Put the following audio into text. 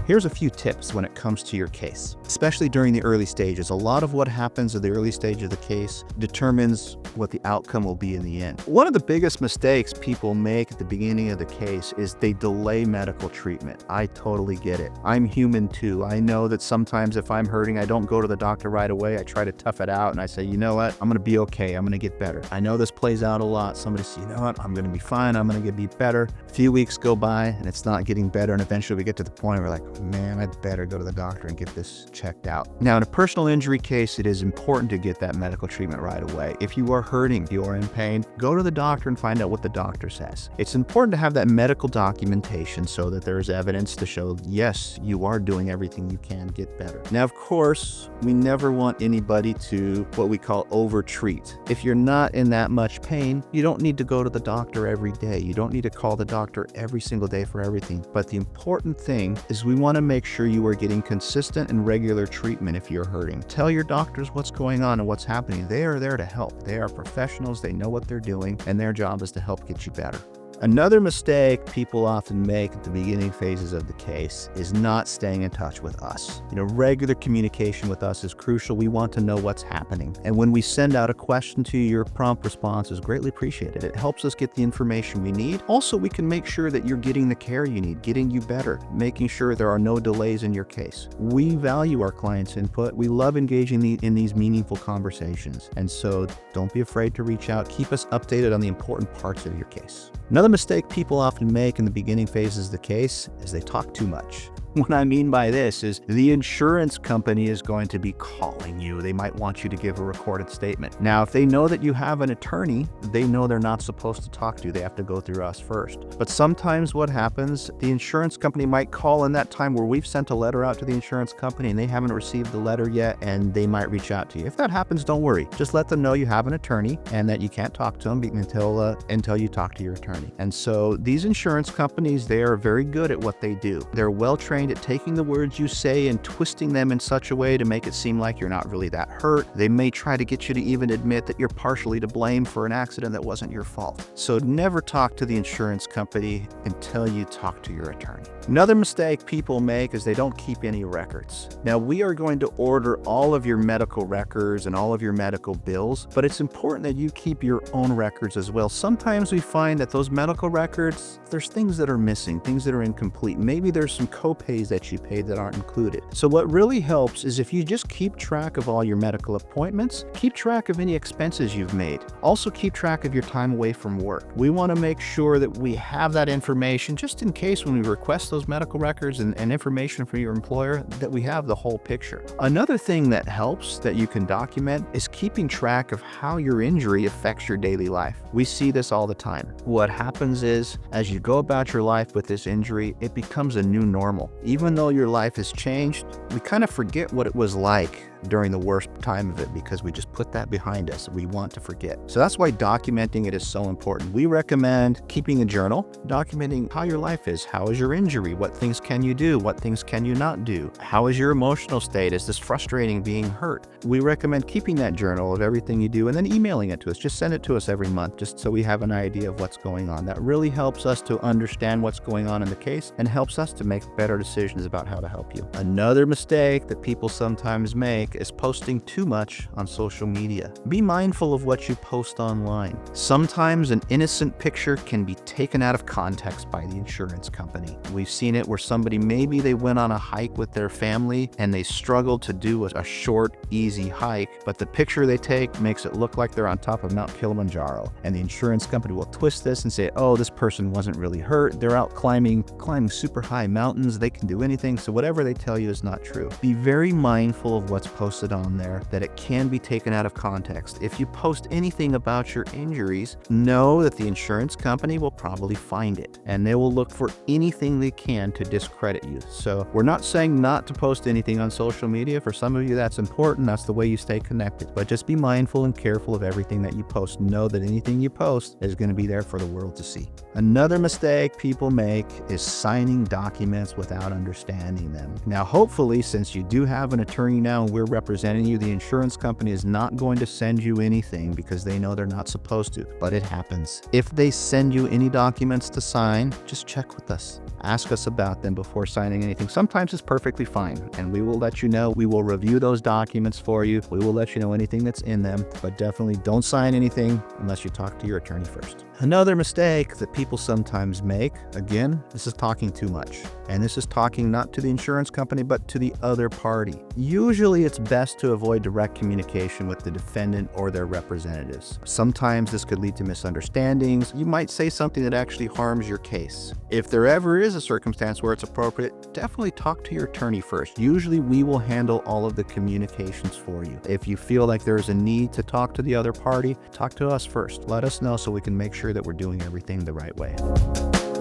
Here's a few tips when it comes to your case, especially during the early stages. A lot of what happens at the early stage of the case determines what the outcome will be in the end. One of the biggest mistakes people make at the beginning of the case is they delay medical treatment. I totally get it. I'm human too. I know that sometimes if I'm hurting, I don't go to the doctor right away. I try to tough it out and I say, you know what? I'm going to be okay. I'm going to get better. I know this plays out a lot. Somebody says, you know what? I'm going to be fine. I'm going to be better. A few weeks go by and it's not getting better. And eventually we get to the point where we're like, man, I'd better go to the doctor and get this checked out. Now, in a personal injury case, it is important to get that medical treatment right away. If you are hurting, you are in pain, go to the doctor and find out what the doctor says. It's important to have that medical documentation so that there is evidence to show, yes, you are doing everything you can to get better. Now, of course, we never want anybody to what we call over-treat. If you're not in that much pain, you don't need to go to the doctor every day. You don't need to call the doctor every single day for everything. But the important thing is we want to make sure you are getting consistent and regular treatment if you're hurting. Tell your doctors what's going on and what's happening. They are there to help. They are professionals. They know what they're doing, and their job is to help get you better. Another mistake people often make at the beginning phases of the case is not staying in touch with us. Regular communication with us is crucial. We want to know what's happening. And when we send out a question to you, your prompt response is greatly appreciated. It helps us get the information we need. Also, we can make sure that you're getting the care you need, getting you better, making sure there are no delays in your case. We value our clients' input. We love engaging in these meaningful conversations. And so don't be afraid to reach out. Keep us updated on the important parts of your case. Another mistake people often make in the beginning phases of the case is they talk too much. What I mean by this is the insurance company is going to be calling you. They might want you to give a recorded statement. Now, if they know that you have an attorney, they know they're not supposed to talk to you. They have to go through us first. But sometimes what happens, the insurance company might call in that time where we've sent a letter out to the insurance company and they haven't received the letter yet, and they might reach out to you. If that happens, don't worry. Just let them know you have an attorney and that you can't talk to them until you talk to your attorney. And so these insurance companies, they are very good at what they do. They're well trained at taking the words you say and twisting them in such a way to make it seem like you're not really that hurt. They may try to get you to even admit that you're partially to blame for an accident that wasn't your fault. So never talk to the insurance company until you talk to your attorney. Another mistake people make is they don't keep any records. Now, we are going to order all of your medical records and all of your medical bills, but it's important that you keep your own records as well. Sometimes we find that those medical records, there's things that are missing, things that are incomplete. Maybe there's some copays that you paid that aren't included. So what really helps is if you just keep track of all your medical appointments, keep track of any expenses you've made. Also keep track of your time away from work. We want to make sure that we have that information just in case when we request those medical records and information from your employer, that we have the whole picture. Another thing that helps that you can document is keeping track of how your injury affects your daily life. We see this all the time. What happens is, as you go about your life with this injury, it becomes a new normal. Even though your life has changed, we kind of forget what it was like during the worst time of it because we just put that behind us. We want to forget. So that's why documenting it is so important. We recommend keeping a journal, documenting how your life is. How is your injury? What things can you do? What things can you not do? How is your emotional state? Is this frustrating being hurt? We recommend keeping that journal of everything you do and then emailing it to us. Just send it to us every month just so we have an idea of what's going on. That really helps us to understand what's going on in the case and helps us to make better decisions about how to help you. Another mistake that people sometimes make is posting too much on social media. Be mindful of what you post online. Sometimes an innocent picture can be taken out of context by the insurance company. We've seen it where somebody, maybe they went on a hike with their family and they struggled to do a short, easy hike, but the picture they take makes it look like they're on top of Mount Kilimanjaro. And the insurance company will twist this and say, oh, this person wasn't really hurt. They're out climbing super high mountains. They can do anything. So whatever they tell you is not true. Be very mindful of what's posted on there, that it can be taken out of context. If you post anything about your injuries, know that the insurance company will probably find it and they will look for anything they can to discredit you. So we're not saying not to post anything on social media. For some of you, that's important. That's the way you stay connected. But just be mindful and careful of everything that you post. Know that anything you post is going to be there for the world to see. Another mistake people make is signing documents without understanding them. Now, hopefully, since you do have an attorney now and we're representing you, the insurance company is not going to send you anything because they know they're not supposed to, but it happens. If they send you any documents to sign, just check with us. Ask us about them before signing anything. Sometimes it's perfectly fine, and we will let you know. We will review those documents for you. We will let you know anything that's in them, but definitely don't sign anything unless you talk to your attorney first. Another mistake that people sometimes make, again, this is talking too much. And this is talking not to the insurance company, but to the other party. Usually it's best to avoid direct communication with the defendant or their representatives. Sometimes this could lead to misunderstandings. You might say something that actually harms your case. If there ever is a circumstance where it's appropriate, definitely talk to your attorney first. Usually we will handle all of the communications for you. If you feel like there's a need to talk to the other party, talk to us first. Let us know so we can make sure that we're doing everything the right way.